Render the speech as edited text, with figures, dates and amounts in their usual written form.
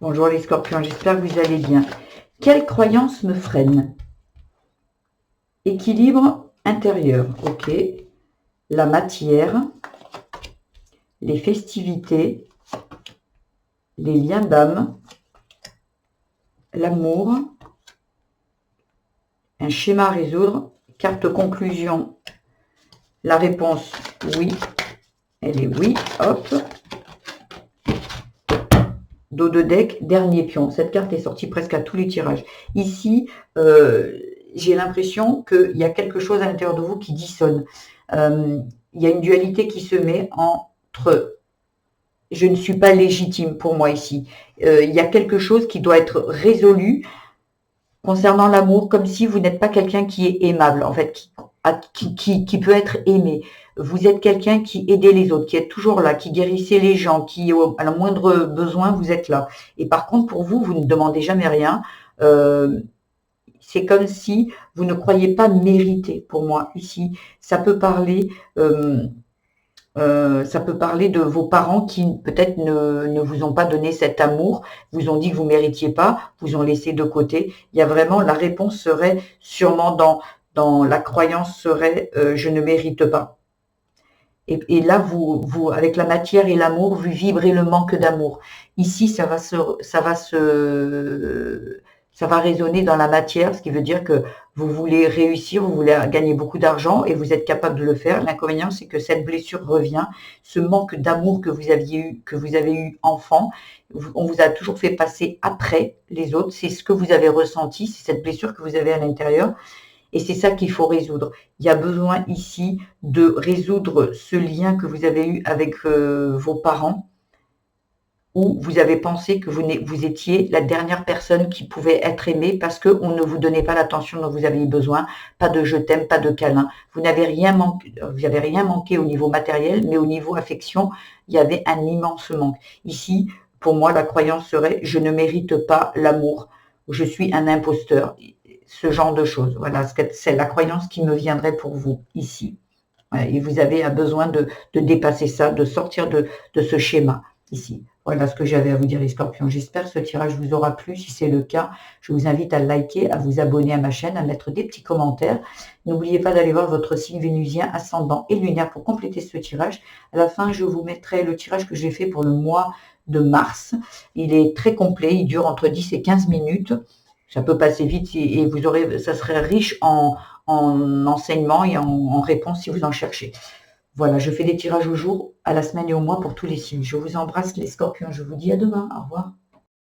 Bonjour les scorpions, j'espère que vous allez bien. Quelle croyance me freine? Équilibre intérieur, ok. La matière, les festivités, les liens d'âme, l'amour, un schéma à résoudre, carte conclusion. La réponse, oui. Elle est oui, hop. Dos de deck, dernier pion. Cette carte est sortie presque à tous les tirages. Ici, j'ai l'impression qu'il y a quelque chose à l'intérieur de vous qui dissonne. Il y a une dualité qui se met entre « je ne suis pas légitime » pour moi ici. Il y a quelque chose qui doit être résolu concernant l'amour, comme si vous n'êtes pas quelqu'un qui est aimable, en fait, qui peut être aimé. Vous êtes quelqu'un qui aidait les autres, qui est toujours là, qui guérissait les gens, qui, à la moindre besoin, vous êtes là. Et par contre, pour vous, vous ne demandez jamais rien. C'est comme si vous ne croyez pas mériter, pour moi, ici. Ça peut parler... ça peut parler de vos parents qui peut-être ne vous ont pas donné cet amour, vous ont dit que vous ne méritiez pas, vous ont laissé de côté. Il y a vraiment, la réponse serait sûrement dans la croyance serait je ne mérite pas. Et là, vous, avec la matière et l'amour, vous vibrez le manque d'amour. Ici, ça va résonner dans la matière, ce qui veut dire que vous voulez réussir, vous voulez gagner beaucoup d'argent et vous êtes capable de le faire. L'inconvénient, c'est que cette blessure revient, ce manque d'amour que vous avez eu enfant, on vous a toujours fait passer après les autres. C'est ce que vous avez ressenti, c'est cette blessure que vous avez à l'intérieur. Et c'est ça qu'il faut résoudre. Il y a besoin ici de résoudre ce lien que vous avez eu avec vos parents, où vous avez pensé que vous étiez la dernière personne qui pouvait être aimée parce qu'on ne vous donnait pas l'attention dont vous aviez besoin, pas de je t'aime, pas de câlin. Vous n'avez rien manqué au niveau matériel, mais au niveau affection, il y avait un immense manque. Ici, pour moi, la croyance serait je ne mérite pas l'amour, je suis un imposteur, ce genre de choses. Voilà, c'est la croyance qui me viendrait pour vous ici. Et vous avez besoin de dépasser ça, de sortir de ce schéma ici. Voilà ce que j'avais à vous dire les scorpions. J'espère que ce tirage vous aura plu. Si c'est le cas, je vous invite à liker, à vous abonner à ma chaîne, à mettre des petits commentaires. N'oubliez pas d'aller voir votre signe vénusien, ascendant et lunaire pour compléter ce tirage. À la fin, je vous mettrai le tirage que j'ai fait pour le mois de mars. Il est très complet, il dure entre 10 et 15 minutes. Ça peut passer vite et ça serait riche en enseignement et en réponses si vous en cherchez. Voilà, je fais des tirages au jour, à la semaine et au mois pour tous les signes. Je vous embrasse les scorpions, je vous dis à demain, au revoir.